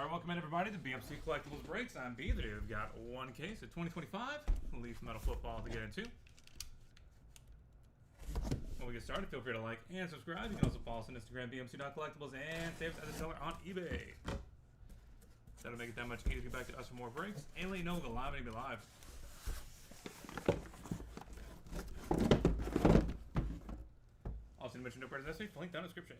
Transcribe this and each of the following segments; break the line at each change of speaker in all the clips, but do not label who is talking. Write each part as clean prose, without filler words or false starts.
Alright, welcome in everybody to BMC Collectibles Breaks. I'm B. Today we've got one case of 2025 Leaf Metal Football to get into. When we get started, feel free to like and subscribe. You can also follow us on Instagram, bmc.collectibles, and save us as a seller on eBay. That'll make it that much easier to get back to us for more breaks. And let you know we'll go live and be live. Also, mention no purchase necessary. Link down in the description.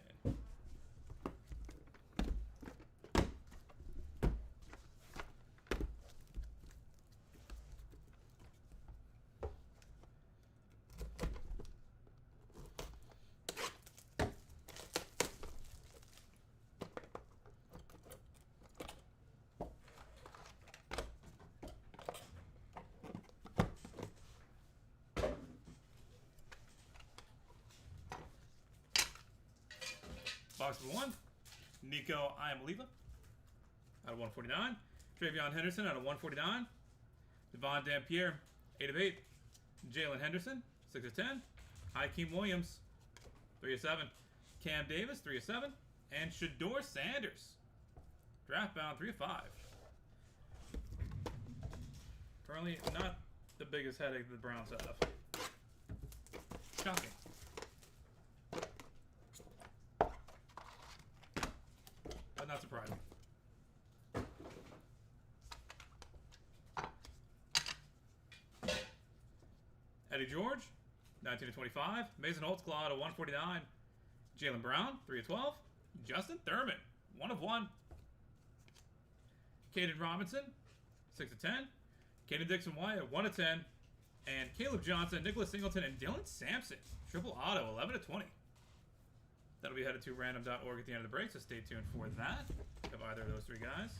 Box number 1, Nico Iamaliva out of 149. Travion Henderson out of 149. Devon Dampierre, 8 of 8. Jalen Henderson, 6 of 10. Hakeem Williams, 3 of 7. Cam Davis, 3 of 7. And Shador Sanders, draft bound, 3 of 5. Currently not the biggest headache the Browns have. Shocking. But not surprising. Eddie George, 19 of 25. Mason Holtzclaw out of 149. Jaylen Brown, 3 of 12. Justin Thurman, 1 of 1. Caden Robinson, 6 of 10. Caden Dixon-White at 1 of 10. And Caleb Johnson, Nicholas Singleton, and Dylan Sampson, triple auto, 11 of 20. That'll be headed to random.org at the end of the break, so stay tuned for that. Of either of those three guys.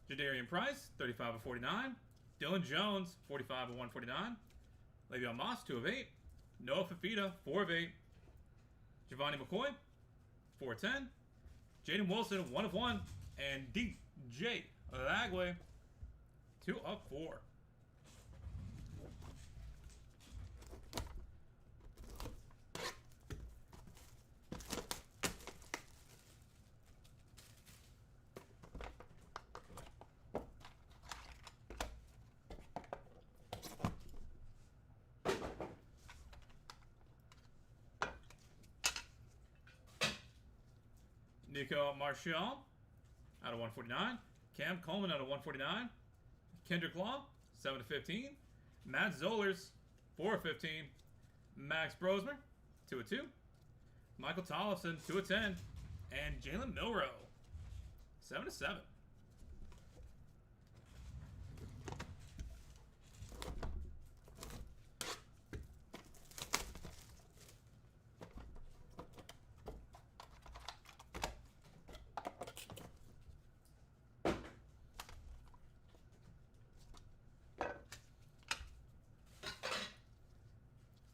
Jadarian Price, 35 of 49. Dylan Jones, 45 of 149. Le'Veon Moss, 2 of 8. Noah Fafita, 4 of 8. Giovanni McCoy, 4 of 10. Jaden Wilson, 1 of 1. And DJ Lagway, 2 of 4. Nico Marshall out of 149. Cam Coleman out of 149. Kendrick Law, 7 of 15. Matt Zollers, 4 of 15. Max Brosmer, 2 of 2. Michael Tollefson, 2 of 10. And Jalen Milroe, 7 of 7.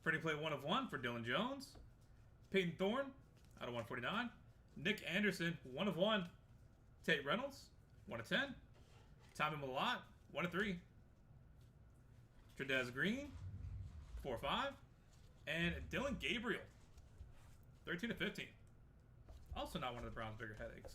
Pretty play 1 of 1 for Dylan Jones. Peyton Thorne out of 149. Nick Anderson, 1 of 1. Tate Reynolds, 1 of 10. Tommy Malott, 1 of 3. Tradez Green, 4 of 5. And Dylan Gabriel, 13 of 15. Also not one of the Browns' bigger headaches.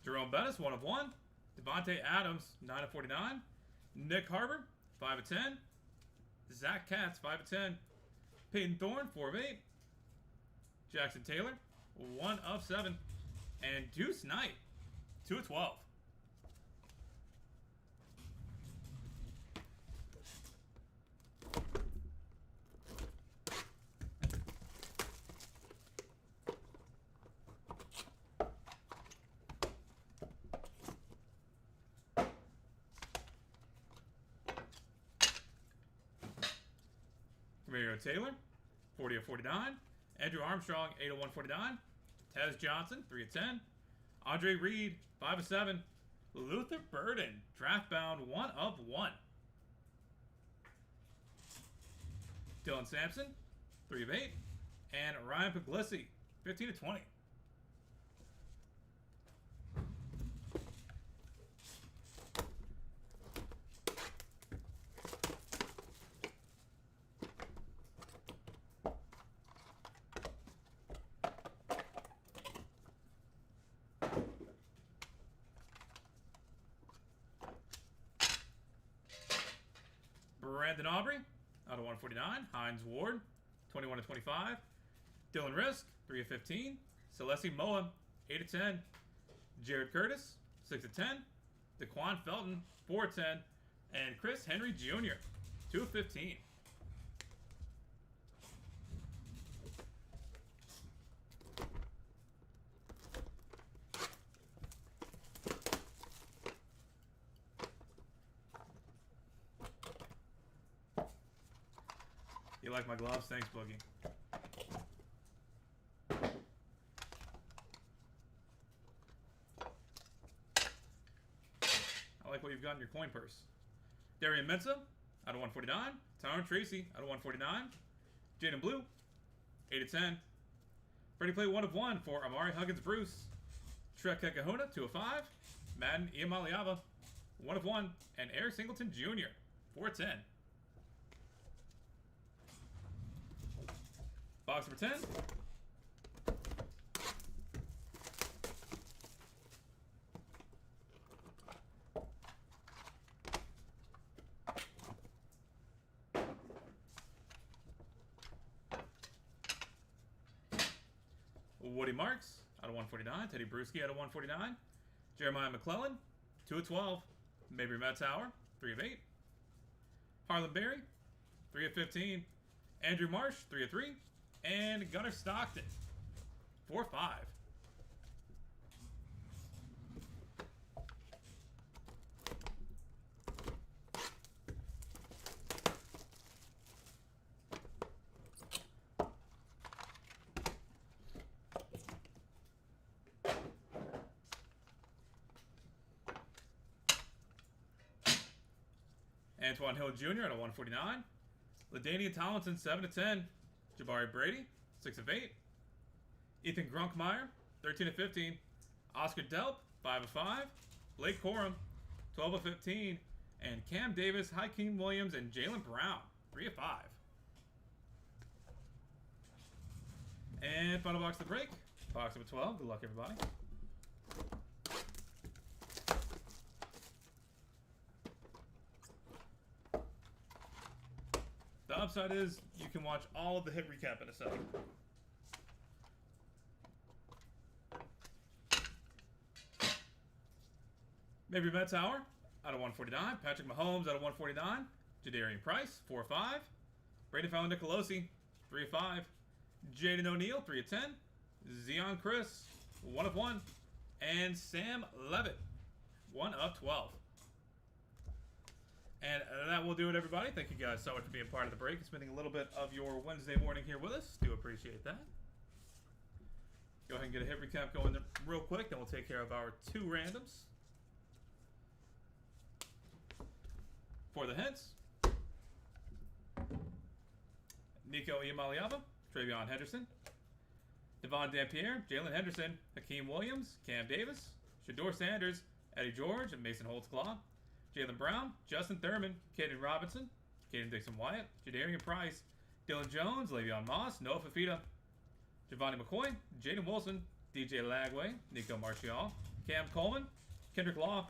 Jerome Bettis, 1 of 1. Devontae Adams, 9 of 49. Nick Harbor, 5 of 10. Zach Katz, 5 of 10. Peyton Thorne, 4 of 8. Jackson Taylor, 1 of 7. And Deuce Knight, 2 of 12. Kamario Taylor, 40 of 49. Andrew Armstrong, 8 of 149. Tez Johnson, 3 of 10. Andre Reed, 5 of 7. Luther Burden, draft bound, 1 of 1. Dylan Sampson, 3 of 8. And Ryan Puglisi, 15 of 20. Brandon Aubrey, out of 149. Hines Ward, 21 of 25. Dylan Risk, 3 of 15. Celeste Moa, 8 of 10. Jared Curtis, 6 of 10. Daquan Felton, 4 of 10. And Chris Henry Jr., 2 of 15. You like my gloves? Thanks, Boogie. I like what you've got in your coin purse. Darian Mensah, out of 149. Tyron Tracy, out of 149. Jaden Blue, 8 of 10. Freddie Play 1 of 1 for Amari Huggins Bruce. Trek Kahuna, 2 of 5. Madden Iamaliava, 1 of 1. And Eric Singleton Jr., 4 of 10. Box number 10. Woody Marks, out of 149. Teddy Bruschi, out of 149. Jeremiah McClellan, 2 of 12. Mabry Metzauer, 3 of 8. Harlan Berry, 3 of 15. Andrew Marsh, 3 of 3. And Gunnar Stockton, 4 of 5. Antoine Hill Jr. out of 149. LaDainian Tomlinson, 7 of 10. Jabari Brady, 6 of 8. Ethan Gronkmeyer, 13 of 15. Oscar Delp, 5 of 5. Blake Corum, 12 of 15. And Cam Davis, Hakeem Williams, and Jaylen Brown, 3 of 5. And final box of the break. Box number 12. Good luck, everybody. The upside is you can watch all of the hit recap in a second. Mabry Metzauer, out of 149. Patrick Mahomes, out of 149. Jadarian Price, 4 of 5. Brandon Fowler Nicolosi, 3 of 5. Jaden O'Neal, 3 of 10. Zion Chris, 1 of 1. And Sam Levitt, 1 of 12. And that will do it, everybody. Thank you guys so much for being part of the break and spending a little bit of your Wednesday morning here with us. Do appreciate that. Go ahead and get a hit recap going real quick, then we'll take care of our 2 randoms. For the hints, Nico Iamaliava, Travion Henderson, Devon Dampierre, Jalen Henderson, Hakeem Williams, Cam Davis, Shador Sanders, Eddie George, and Mason Holtzclaw, Jaylen Brown, Justin Thurman, Caden Robinson, Caden Dixon-Wyatt, Jadarian Price, Dylan Jones, Le'Veon Moss, Noah Fafita, Giovanni McCoy, Jaden Wilson, DJ Lagway, Nico Martial, Cam Coleman, Kendrick Law,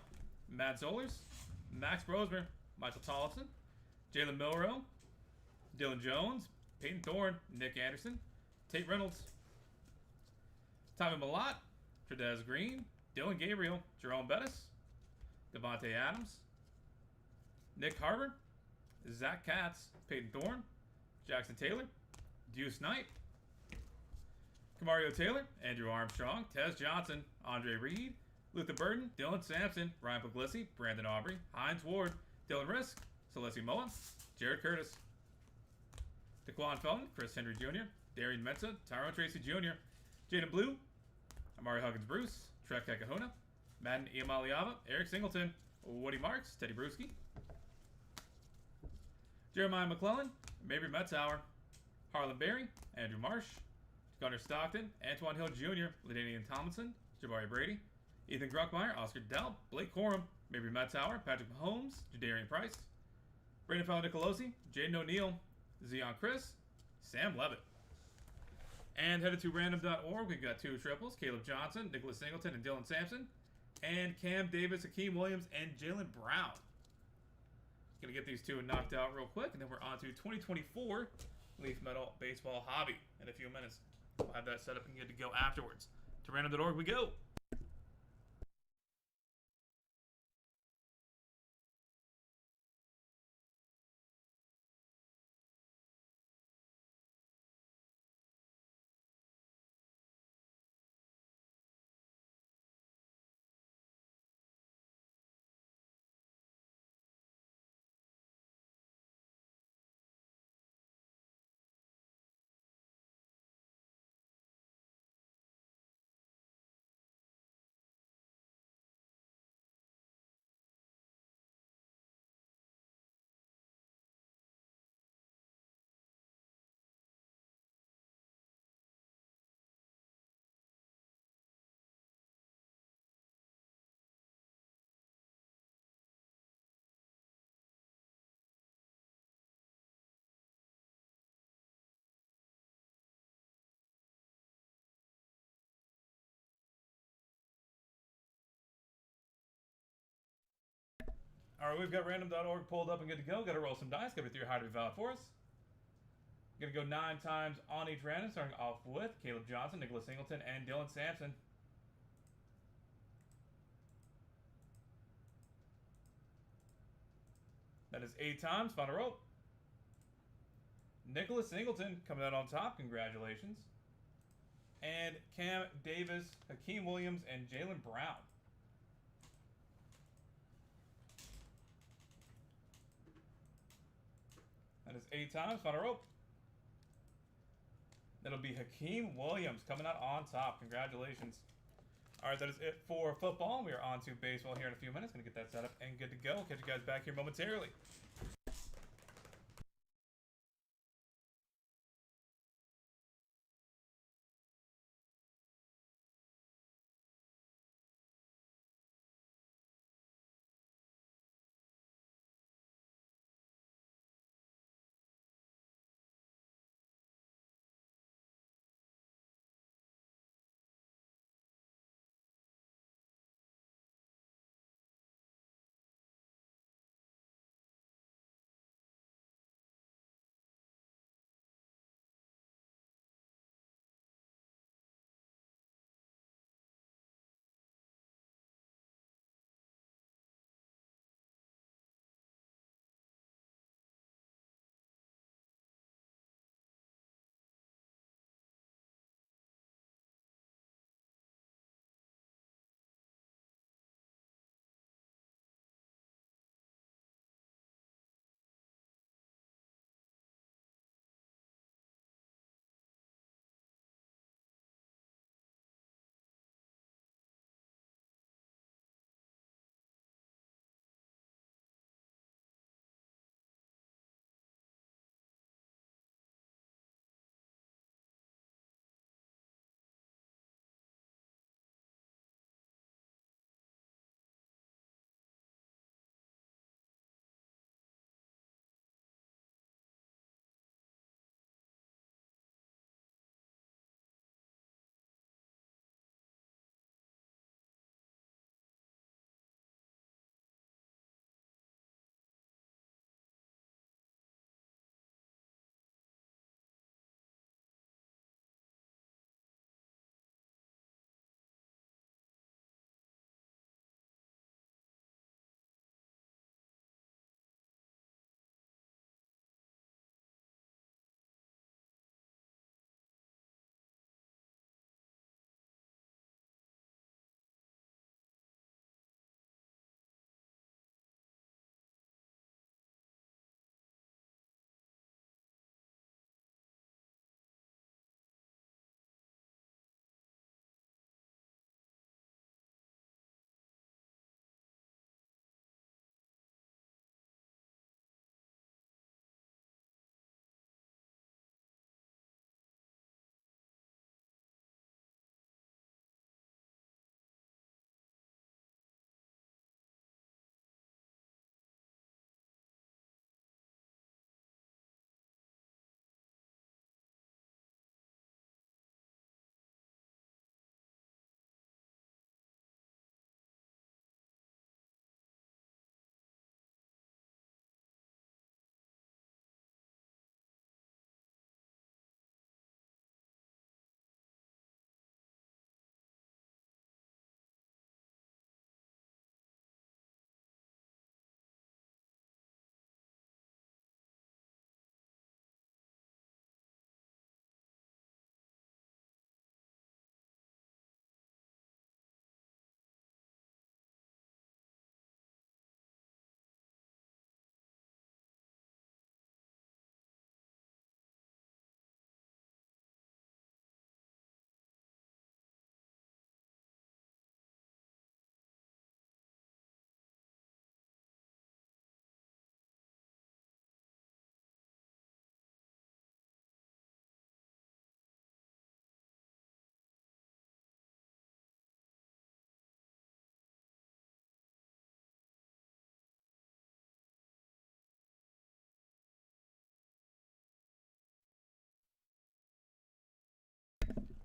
Matt Zollers, Max Brosmer, Michael Tollefson, Jalen Milroe, Dylan Jones, Peyton Thorne, Nick Anderson, Tate Reynolds, Tommy Malott, Tredez Green, Dylan Gabriel, Jerome Bettis, Devontae Adams, Nick Harbor, Zach Katz, Peyton Thorne, Jackson Taylor, Deuce Knight, Kamario Taylor, Andrew Armstrong, Tez Johnson, Andre Reed, Luther Burden, Dylan Sampson, Ryan Puglisi, Brandon Aubrey, Hines Ward, Dylan Risk, Celeste Moa, Jared Curtis, Daquan Felton, Chris Henry Jr., Darian Mensa, Tyrone Tracy Jr., Jaden Blue, Amari Huggins Bruce, Trek Kakahona, Madden Iamaliava, Eric Singleton, Woody Marks, Teddy Bruschi, Jeremiah McClellan, Mabry Metzauer, Harlan Berry, Andrew Marsh, Gunnar Stockton, Antoine Hill Jr., LaDainian Tomlinson, Jabari Brady, Ethan Gruckmeyer, Oscar Dell, Blake Corum, Mabry Metzauer, Patrick Mahomes, Jadarian Price, Brandon Nicolosi, Jaden O'Neal, Zion Chris, Sam Levitt. And headed to random.org, we've got 2 triples, Caleb Johnson, Nicholas Singleton, and Dylan Sampson, and Cam Davis, Hakeem Williams, and Jalen Brown. Gonna get these 2 knocked out real quick, and then we're on to 2024 Leaf Metal Baseball Hobby in a few minutes. We'll have that set up and good to go afterwards. To random.org we go. All right, we've got random.org pulled up and good to go. Got to roll some dice. Got to be 3 high to be valid for us. Going to go 9 times on each random, starting off with Caleb Johnson, Nicholas Singleton, and Dylan Sampson. That is 8 times. Final roll. Nicholas Singleton coming out on top. Congratulations. And Cam Davis, Hakeem Williams, and Jalen Brown. That is 8 times. Final roll. That'll be Hakeem Williams coming out on top. Congratulations. All right, that is it for football. We are on to baseball here in a few minutes. Going to get that set up and good to go. Catch you guys back here momentarily.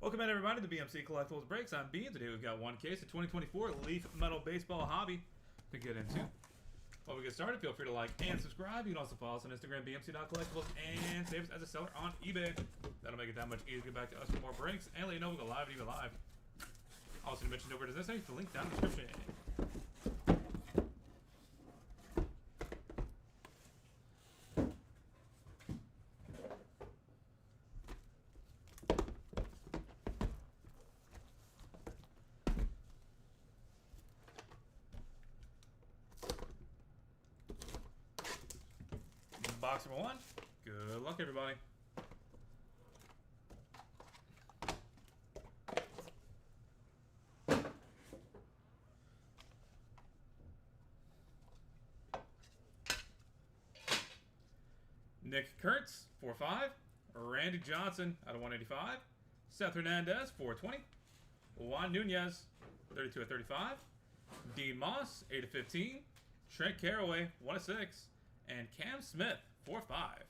Welcome in everybody to BMC Collectibles Breaks. I'm B. Today we've got one case of 2024 Leaf Metal Baseball Hobby to get into. While we get started, feel free to like and subscribe. You can also follow us on Instagram, bmc.collectibles, and save us as a seller on eBay. That'll make it that much easier to get back to us for more breaks and let you know we go live and even live. Also, to mention over to this site, the link down in the description. Box number 1. Good luck, everybody. Nick Kurtz, 4/5. Randy Johnson out of 185. Seth Hernandez, 420. Juan Nunez, 32/35. Dean Moss, 8/15. Trent Carraway, 1/6. And Cam Smith, 4/5.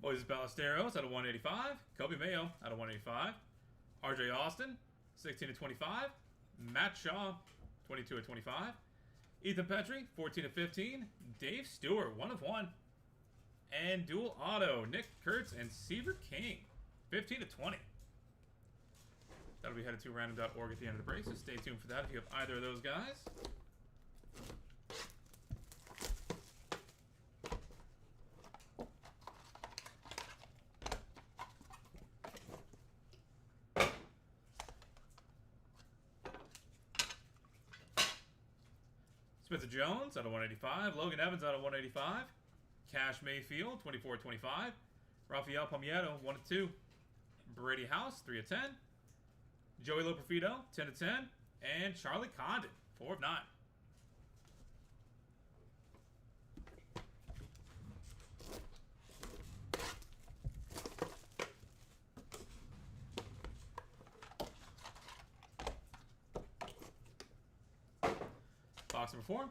Moises Ballesteros out of 185. Kobe Mayo out of 185. RJ Austin, 16/25. Matt Shaw, 22/25. Ethan Petrie, 14/15. Dave Stewart, 1/1. And dual auto, Nick Kurtz and Seaver King, 15/20. That'll be headed to random.org at the end of the break, so stay tuned for that if you have either of those guys. Spencer Jones out of 185. Logan Evans out of 185. Cash Mayfield, 24/25. Rafael Palmeiro, 1/2. Brady House, 3/10. Joey Loperfido, 10/10. And Charlie Condon, 4/9. Box number 4.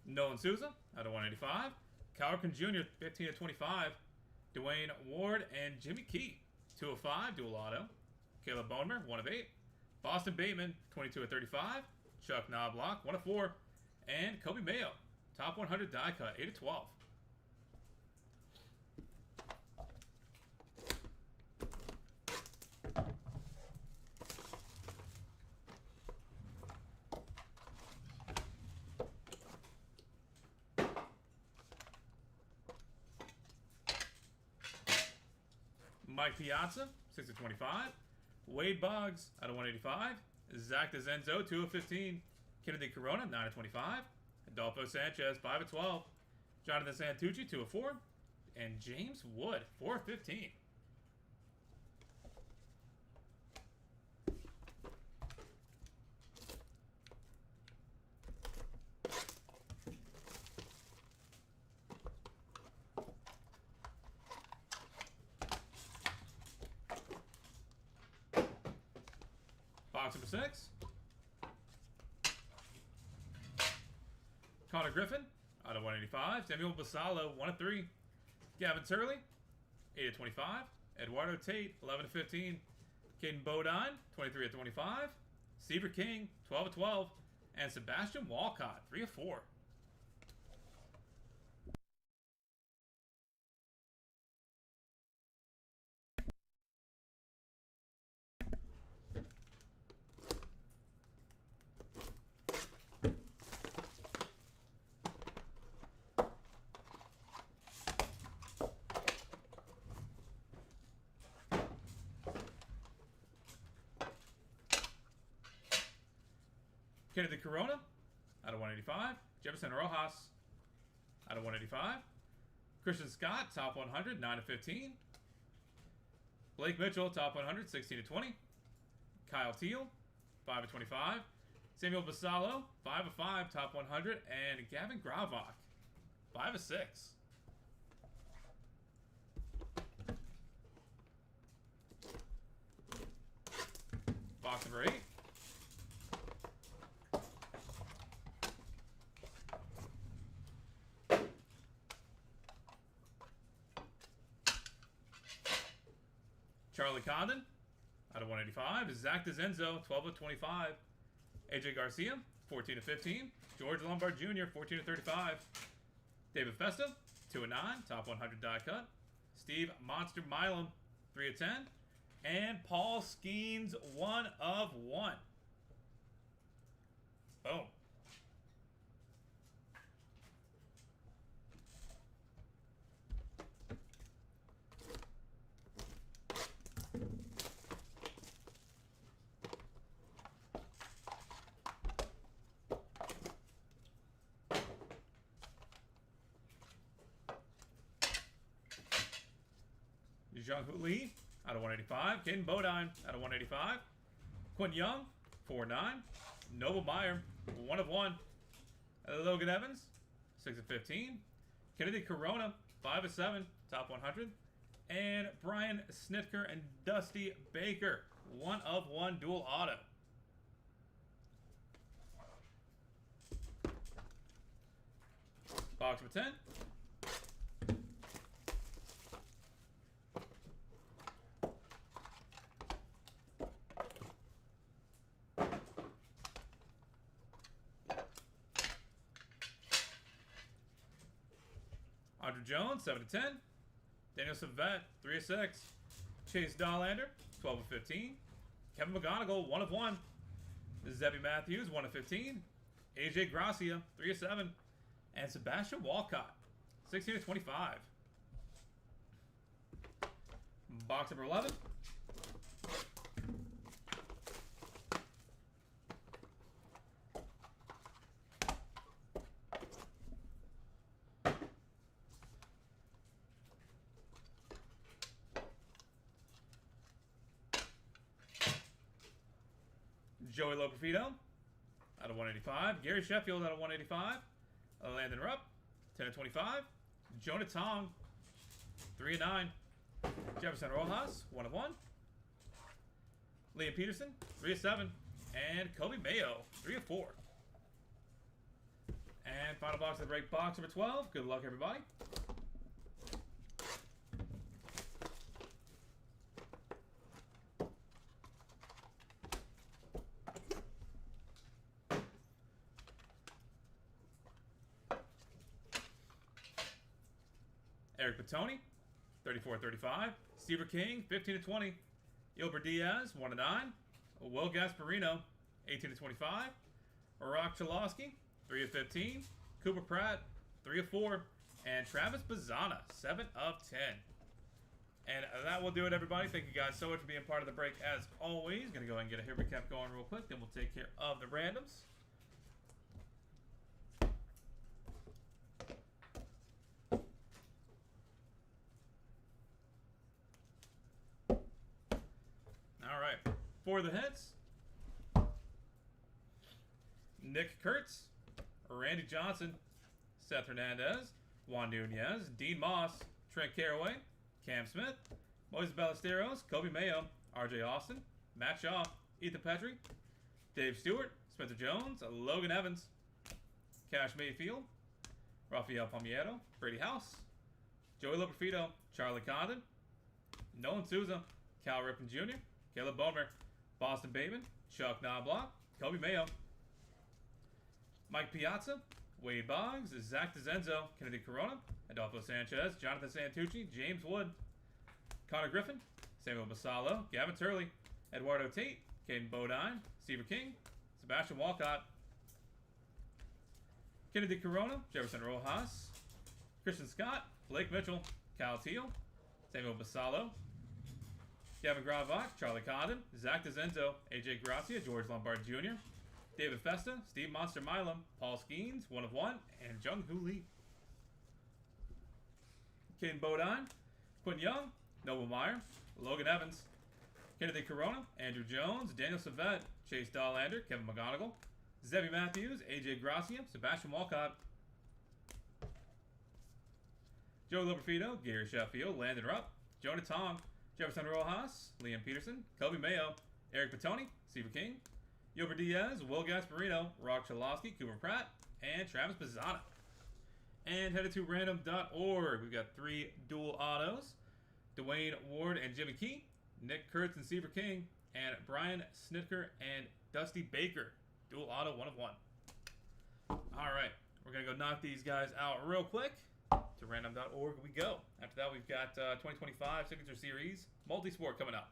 Nolan Souza out of 185. Kyle Ripken Jr. 15/25. Dwayne Ward and Jimmy Key 2/5 dual auto. Caleb Bonemer 1/8. Boston Bateman 22/35. Chuck Knobloch 1/4. And Kobe Mayo top 100 die cut 8/12. Mike Piazza, 6/25. Wade Boggs out of 185. Zach DeZenzo, 2/15. Kennedy Corona, 9/25. Adolfo Sanchez, 5/12. Jonathan Santucci, 2/4. And James Wood, 4/15. Box number 6. Connor Griffin out of 185. Samuel Basallo, 1/3. Gavin Turley, 8/25. Eduardo Tate, 11/15. Caden Bodine, 23/25. Seaver King, 12/12. And Sebastian Walcott, 3/4. Kennedy Corona out of 185. Jefferson Rojas out of 185. Christian Scott, top 100, 9/15. Blake Mitchell, top 100, 16/20. Kyle Teal, 5/25. Samuel Basallo, 5/5, top 100. And Gavin Gravok, 5/6. Box number 8. Charlie Condon out of 185. Zach DeZenzo, 12 of 25. AJ Garcia, 14 of 15. George Lombard Jr., 14 of 35. David Festa, 2 of 9. Top 100 die cut. Steve Monster Milam, 3 of 10. And Paul Skeens, 1 of 1. Boom. Jung-Hoo Lee out of 185. Caden Bodine out of 185. Quinn Young, 4-9. Noble Meyer, 1 of 1. Logan Evans, 6 of 15. Kennedy Corona, 5 of 7. Top 100. And Brian Snitker and Dusty Baker, 1 of 1 dual auto. Box number 10. Audrey Jones, 7 of 10. Daniel Savet, 3 of 6. Chase Dahlander, 12 of 15. Kevin McGonigal, 1 of 1. Zebby Matthews, 1 of 15. AJ Gracia, 3 of 7. And Sebastian Walcott, 16 of 25. Box number 11. Joey Loperfido out of 185. Gary Sheffield out of 185. Landon Rupp, 10 of 25. Jonah Tong, 3 of 9. Jefferson Rojas, 1 of 1. Liam Peterson, 3 of 7. And Kobe Mayo, 3 of 4. And final box of the break, box number 12. Good luck, everybody. Eric Petoni, 34-35. Steve King, 15-20. Ilber Diaz, 1-9. Will Gasparino, 18-25. Rock Chalosky, 3 of 15. Cooper Pratt, 3 of 4. And Travis Bazzana, 7 of 10. And that will do it, everybody. Thank you guys so much for being part of the break as always. Gonna go ahead and get a hit recap going real quick, then we'll take care of the randoms. For the hits, Nick Kurtz, Randy Johnson, Seth Hernandez, Juan Nunez, Dean Moss, Trent Carraway, Cam Smith, Moises Ballesteros, Kobe Mayo, RJ Austin, Matt Shaw, Ethan Petrie, Dave Stewart, Spencer Jones, Logan Evans, Cash Mayfield, Rafael Palmiero, Brady House, Joey Loperfido, Charlie Condon, Nolan Souza, Cal Ripken Jr., Caleb Bomer, Boston Bateman, Chuck Knobloch, Kobe Mayo, Mike Piazza, Wade Boggs, Zach DeZenzo, Kennedy Corona, Adolfo Sanchez, Jonathan Santucci, James Wood, Connor Griffin, Samuel Basalo, Gavin Turley, Eduardo Tate, Caden Bodine, Steve King, Sebastian Walcott, Kennedy Corona, Jefferson Rojas, Christian Scott, Blake Mitchell, Kyle Teal, Samuel Basalo, Gavin Gravach, Charlie Condon, Zach DeZenzo, AJ Gracia, George Lombard Jr., David Festa, Steve Monster Milam, Paul Skeens, 1 of 1, and Jung-Hoo Lee. Caden Bodine, Quinn Young, Noble Meyer, Logan Evans, Kennedy Corona, Andrew Jones, Daniel Savet, Chase Dahlander, Kevin McGonigal, Zebby Matthews, AJ Gracia, Sebastian Walcott, Joe Loperfido, Gary Sheffield, Landon Rupp, Jonah Tong, Jefferson Rojas, Liam Peterson, Kobe Mayo, Eric Batoni, Seaver King, Yober Diaz, Will Gasparino, Rock Chalosky, Cooper Pratt, and Travis Bazzana. And headed to random.org, we've got 3 dual autos. Dwayne Ward and Jimmy Key, Nick Kurtz and Seaver King, and Brian Snitker and Dusty Baker. Dual auto, 1 of 1. Alright, we're going to go knock these guys out real quick. To random.org we go. After that, we've got 2025 Signature Series Multisport coming up.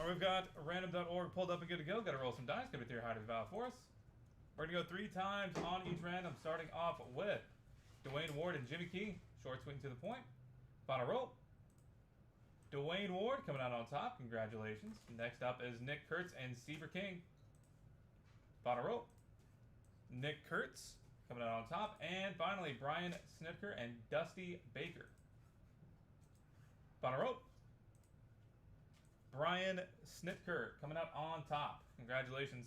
Alright, we've got random.org pulled up and good to go. Got to roll some dice. Going to be through high to valve for us. We're going to go 3 times on each random, starting off with Dwayne Ward and Jimmy Key. Short swing to the point. Final roll. Dwayne Ward coming out on top. Congratulations. Next up is Nick Kurtz and Seaver King. Final roll. Nick Kurtz coming out on top. And finally, Brian Snitker and Dusty Baker. Final roll. Brian Snitker coming out on top. Congratulations.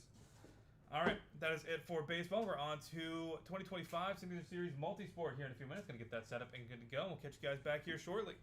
Alright, that is it for baseball. We're on to 2025 Signature Series Multisport here in a few minutes. Going to get that set up and good to go. We'll catch you guys back here shortly.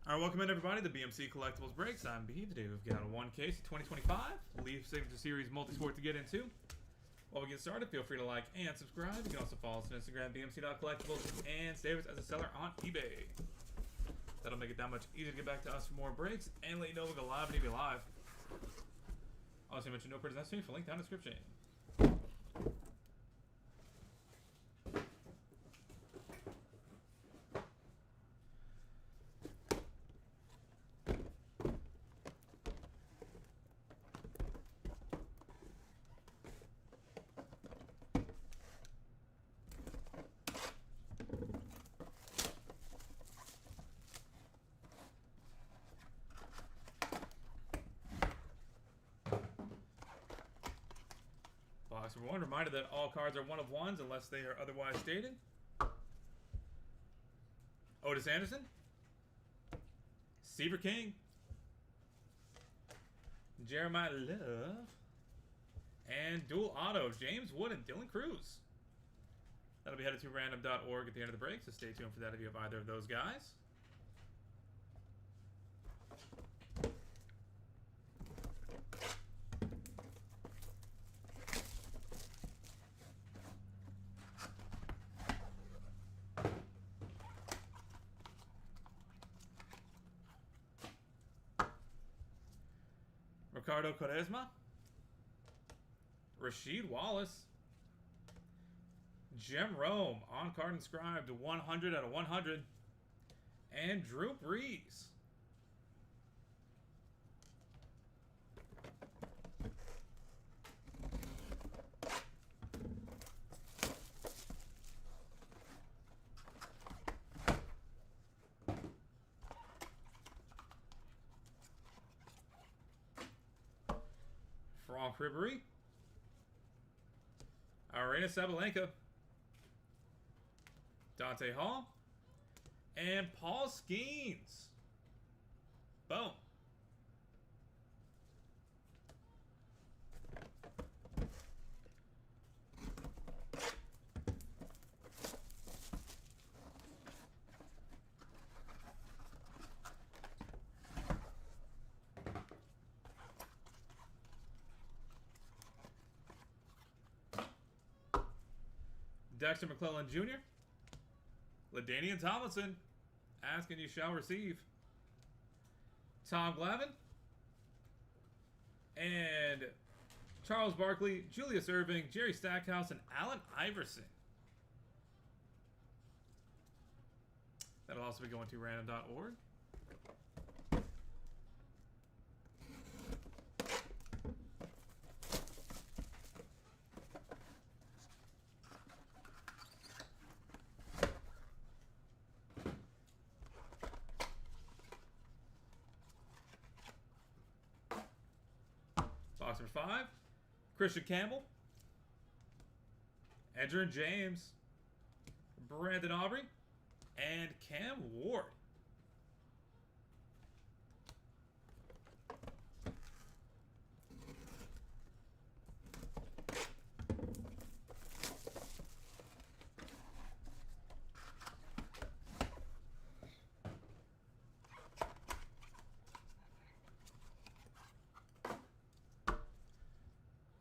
Alright, welcome in everybody to BMC Collectibles Breaks. I'm B. Today we've got a one case of 2025 Leaf Signature Series Multisport to get into. While we get started, feel free to like and subscribe. You can also follow us on Instagram, bmc.collectibles, and save us as a seller on eBay. That'll make it that much easier to get back to us for more breaks and let you know we go live and eBay Live. Also mention no purchase necessary for link down in the description. Box number one, reminder that all cards are one of ones unless they are otherwise stated. Otis Anderson, Seaver King, Jeremiah Love, and dual autos, James Wood and Dylan Cruz. That'll be headed to random.org at the end of the break, so stay tuned for that if you have either of those guys. Ricardo Quaresma, Rasheed Wallace, Jim Rome, on card inscribed 100 out of 100, and Drew Brees. Frank Ribery, Arena Sabalenka, Dante Hall, and Paul Skeens. Boom. Dexter McClellan Jr., LaDainian Tomlinson, ask and you shall receive. Tom Glavine, and Charles Barkley, Julius Irving, Jerry Stackhouse, and Allen Iverson. That'll also be going to random.org. Box number 5, Christian Campbell, Edgerrin James, Brandon Aubrey, and Cam Ward.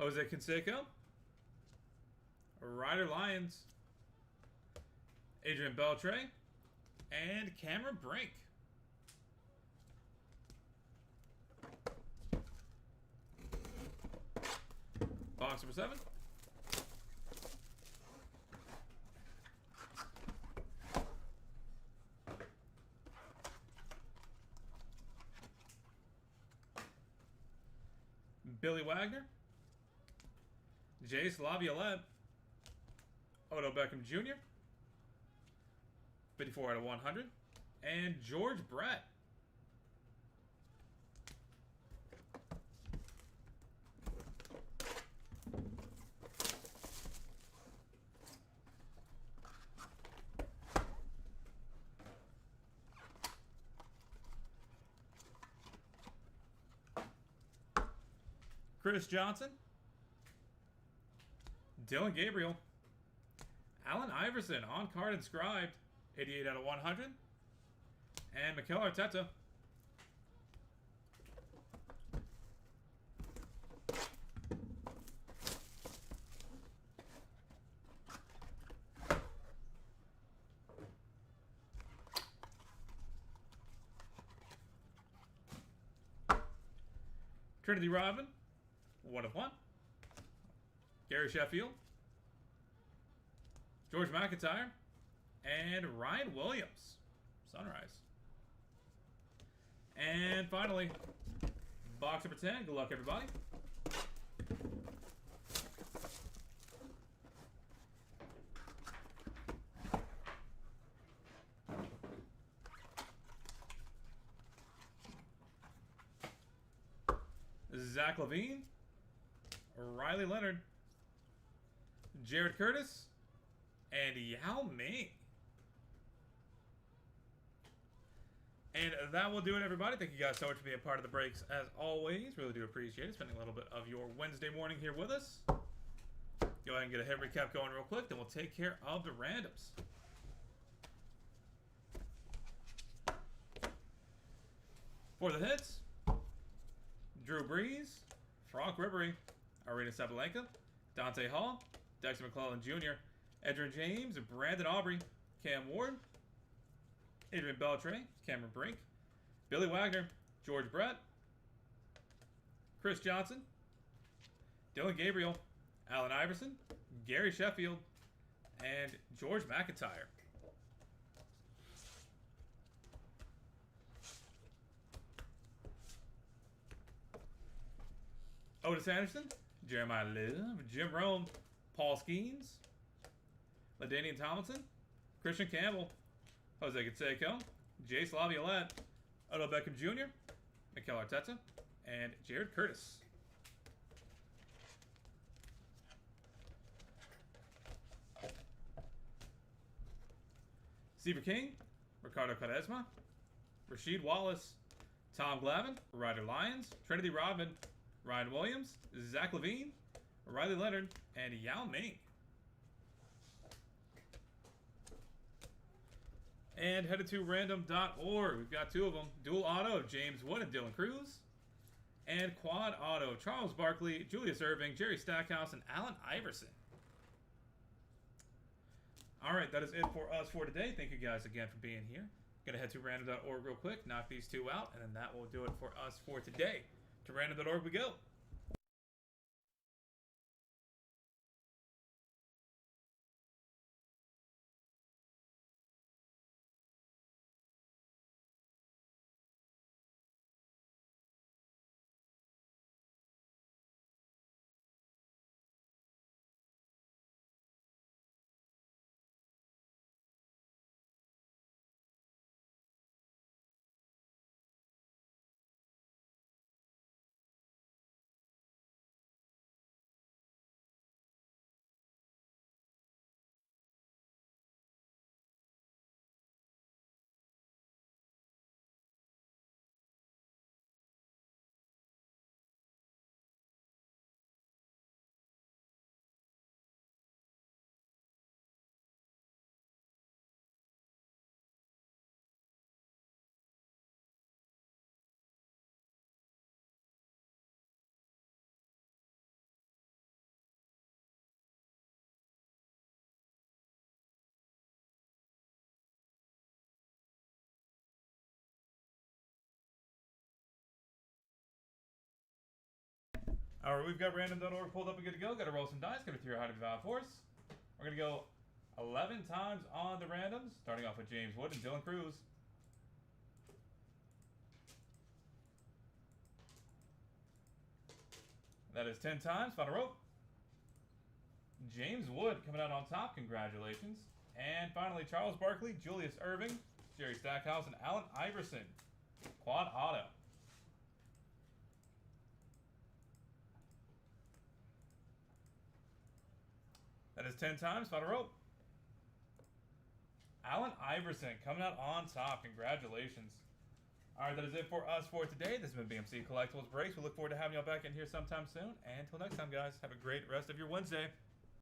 Jose Canseco, Ryder Lyons, Adrian Beltre, and Cameron Brink. Box number 7. Billy Wagner, Jace Laviolette, Odell Beckham Jr., 54 out of 100, and George Brett. Chris Johnson, Dylan Gabriel, Allen Iverson, on card inscribed, 88 out of 100, And Mikel Arteta. Trinity Rodman, 1/1. Gary Sheffield, George McIntyre, and Ryan Williams, Sunrise. And finally, box number 10. Good luck, everybody. Zach Levine, Riley Leonard, Jared Curtis, and Yao Ming. And that will do it, everybody. Thank you guys so much for being a part of the breaks, as always. Really do appreciate it. Spending a little bit of your Wednesday morning here with us. Go ahead and get a hit recap going real quick, then we'll take care of the randoms. For the hits, Drew Brees, Frank Ribery, Arena Sabalenka, Dante Hall, Dexter McClellan Jr., Edgerrin James, Brandon Aubrey, Cam Ward, Adrian Beltre, Cameron Brink, Billy Wagner, George Brett, Chris Johnson, Dylan Gabriel, Allen Iverson, Gary Sheffield, and George McIntyre. Otis Anderson, Jeremiah Liv, Jim Rome, Paul Skeens, LaDainian Tomlinson, Christian Campbell, Jose Canseco, Jace Laviolette, Odell Beckham Jr., Mikel Arteta, and Jared Curtis. Steve King, Ricardo Quaresma, Rasheed Wallace, Tom Glavine, Ryder Lyons, Trinity Rodman, Ryan Williams, Zach Levine, Riley Leonard, and Yao Ming. And headed to random.org. We've got two of them. Dual auto of James Wood and Dylan Cruz. And quad auto, Charles Barkley, Julius Erving, Jerry Stackhouse, and Allen Iverson. All right, that is it for us for today. Thank you guys again for being here. Going to head to random.org real quick, knock these two out, and then that will do it for us for today. To random.org we go. All right, we've got random.org pulled up and good to go. Got to roll some dice. Got to throw a high value for us. We're going to go 11 times on the randoms, starting off with James Wood and Dylan Cruz. That is 10 times. Final rope. James Wood coming out on top. Congratulations. And finally, Charles Barkley, Julius Erving, Jerry Stackhouse, and Allen Iverson. Quad auto. That is 10 times. Final rope. Allen Iverson coming out on top. Congratulations. All right, that is it for us for today. This has been BMC Collectibles Breaks. We look forward to having y'all back in here sometime soon. And until next time, guys, have a great rest of your Wednesday.